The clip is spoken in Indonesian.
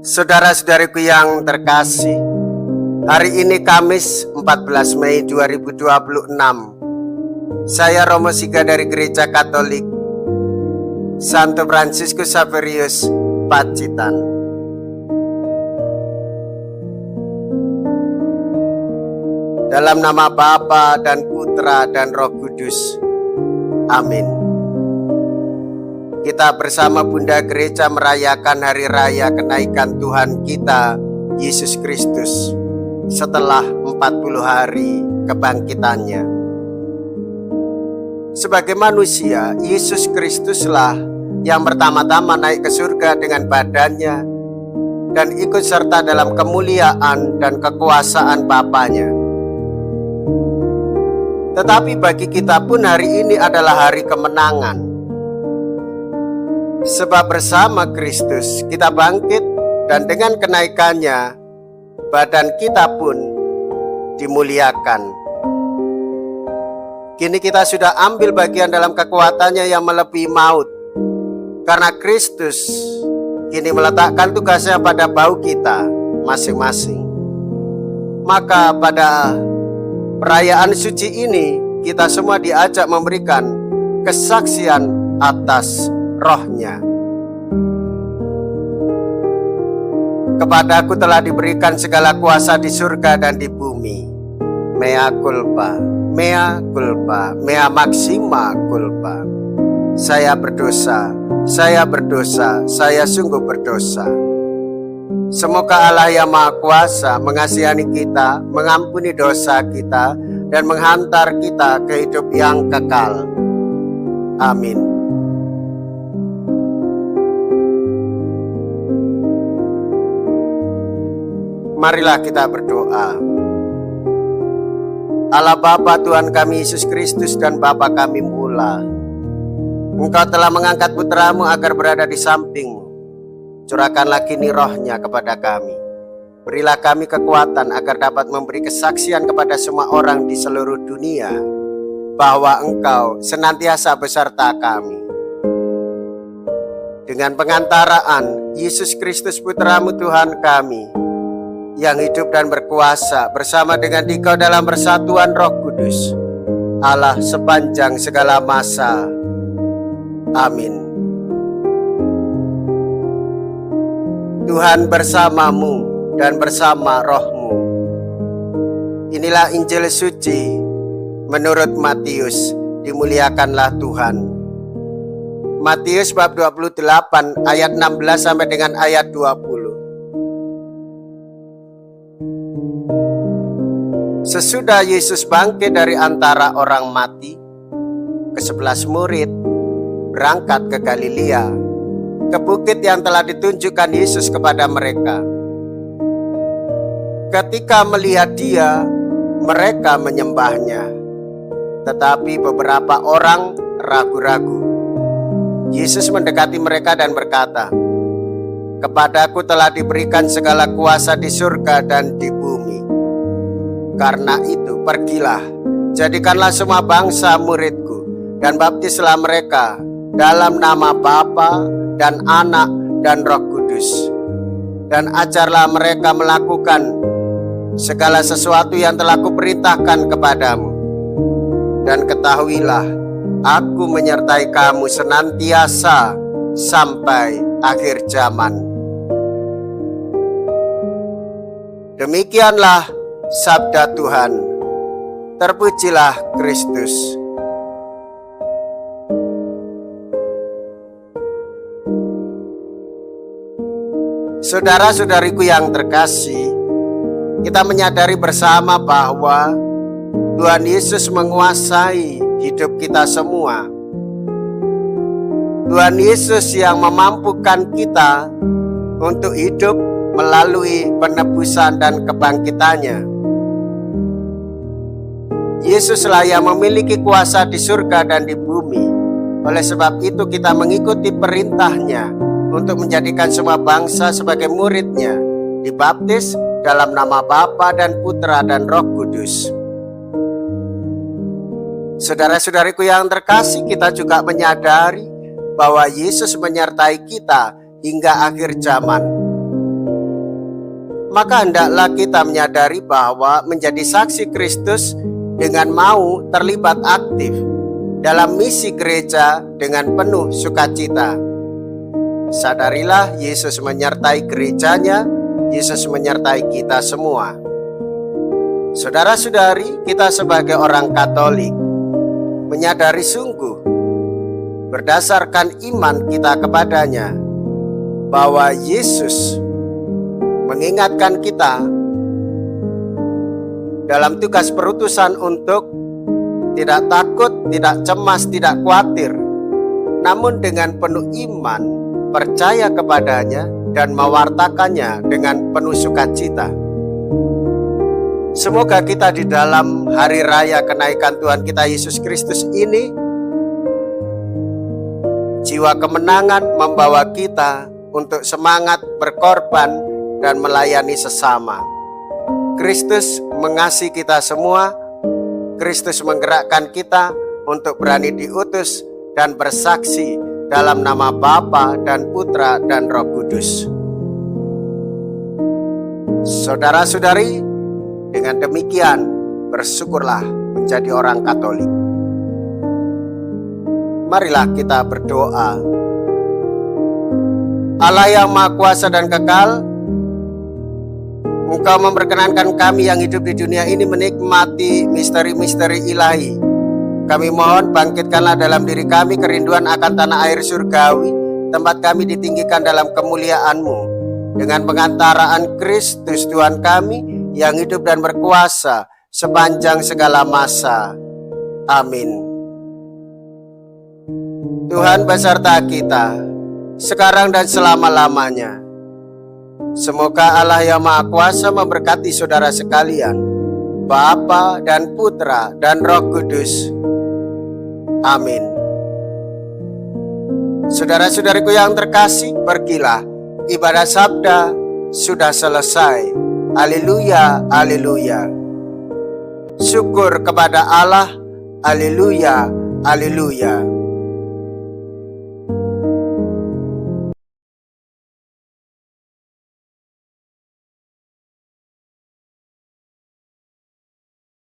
Saudara-saudariku yang terkasih, hari ini Kamis 14 Mei 2026. Saya Romo Siga dari Gereja Katolik Santo Fransiskus Xaverius, Pacitan. Dalam nama Bapa dan Putra dan Roh Kudus. Amin. Kita bersama Bunda Gereja merayakan hari raya kenaikan Tuhan kita Yesus Kristus setelah 40 hari kebangkitannya. Sebagai manusia, Yesus Kristuslah yang pertama-tama naik ke surga dengan badannya dan ikut serta dalam kemuliaan dan kekuasaan Bapanya. Tetapi bagi kita pun hari ini adalah hari kemenangan. Sebab bersama Kristus kita bangkit dan dengan kenaikannya badan kita pun dimuliakan. Kini kita sudah ambil bagian dalam kekuatannya yang melebihi maut. Karena Kristus kini meletakkan tugasnya pada bau kita masing-masing. Maka pada perayaan suci ini kita semua diajak memberikan kesaksian atas Roh-Nya. Kepadaku telah diberikan segala kuasa di surga dan di bumi. Mea culpa, mea culpa, mea maxima culpa. Saya berdosa, saya berdosa, saya sungguh berdosa. Semoga Allah yang Maha Kuasa mengasihani kita, mengampuni dosa kita, dan menghantar kita ke hidup yang kekal. Amin. Marilah kita berdoa. Allah Bapa Tuhan kami Yesus Kristus dan Bapa kami mula, Engkau telah mengangkat putramu agar berada di sampingmu. Curahkanlah kini Roh-Nya kepada kami. Berilah kami kekuatan agar dapat memberi kesaksian kepada semua orang di seluruh dunia bahwa Engkau senantiasa beserta kami. Dengan pengantaraan Yesus Kristus putramu Tuhan kami, yang hidup dan berkuasa bersama dengan Dikau dalam persatuan Roh Kudus, Allah sepanjang segala masa. Amin. Tuhan bersamamu dan bersama rohmu. Inilah Injil suci menurut Matius. Dimuliakanlah Tuhan. Matius bab 28 ayat 16 sampai dengan ayat 20. Sesudah Yesus bangkit dari antara orang mati, ke-11 murid berangkat ke Galilea, ke bukit yang telah ditunjukkan Yesus kepada mereka. Ketika melihat Dia, mereka menyembahnya, tetapi beberapa orang ragu-ragu. Yesus mendekati mereka dan berkata, "Kepadaku telah diberikan segala kuasa di surga dan di bumi. Karena itu pergilah, jadikanlah semua bangsa muridku, dan baptislah mereka dalam nama Bapa dan Anak dan Roh Kudus. Dan ajarlah mereka melakukan segala sesuatu yang telah kuperintahkan kepadamu. Dan ketahuilah, aku menyertai kamu senantiasa sampai akhir zaman." Demikianlah sabda Tuhan. Terpujilah Kristus. Saudara-saudariku yang terkasih, kita menyadari bersama bahwa Tuhan Yesus menguasai hidup kita semua. Tuhan Yesus yang memampukan kita untuk hidup melalui penebusan dan kebangkitannya. Yesuslah yang memiliki kuasa di surga dan di bumi. Oleh sebab itu kita mengikuti perintahnya untuk menjadikan semua bangsa sebagai muridnya, dibaptis dalam nama Bapa dan Putra dan Roh Kudus. Saudara-saudariku yang terkasih, kita juga menyadari bahwa Yesus menyertai kita hingga akhir zaman. maka hendaklah kita menyadari bahwa menjadi saksi Kristus dengan mau terlibat aktif dalam misi gereja dengan penuh sukacita. Sadarilah Yesus menyertai gerejanya, Yesus menyertai kita semua. Saudara-saudari, kita sebagai orang Katolik menyadari sungguh berdasarkan iman kita kepadanya bahwa Yesus mengingatkan kita dalam tugas perutusan untuk tidak takut, tidak cemas, tidak khawatir, namun dengan penuh iman percaya kepadanya dan mewartakannya dengan penuh sukacita. Semoga kita di dalam hari raya kenaikan Tuhan kita Yesus Kristus ini, jiwa kemenangan membawa kita untuk semangat berkorban dan melayani sesama. Kristus mengasihi kita semua. Kristus menggerakkan kita untuk berani diutus dan bersaksi dalam nama Bapa dan Putra dan Roh Kudus. Saudara-saudari, dengan demikian bersyukurlah menjadi orang Katolik. Marilah kita berdoa. Allah yang Maha Kuasa dan Kekal, Engkau memperkenankan kami yang hidup di dunia ini menikmati misteri-misteri ilahi. Kami mohon bangkitkanlah dalam diri kami kerinduan akan tanah air surgawi, tempat kami ditinggikan dalam kemuliaan-Mu, dengan pengantaraan Kristus Tuhan kami yang hidup dan berkuasa sepanjang segala masa. Amin. Tuhan beserta kita, sekarang dan selama-lamanya. Semoga Allah yang Maha Kuasa memberkati saudara sekalian, Bapa dan Putra dan Roh Kudus. Amin. Saudara-saudariku yang terkasih, pergilah, ibadah sabda sudah selesai. Haleluya, haleluya. Syukur kepada Allah. Haleluya, haleluya.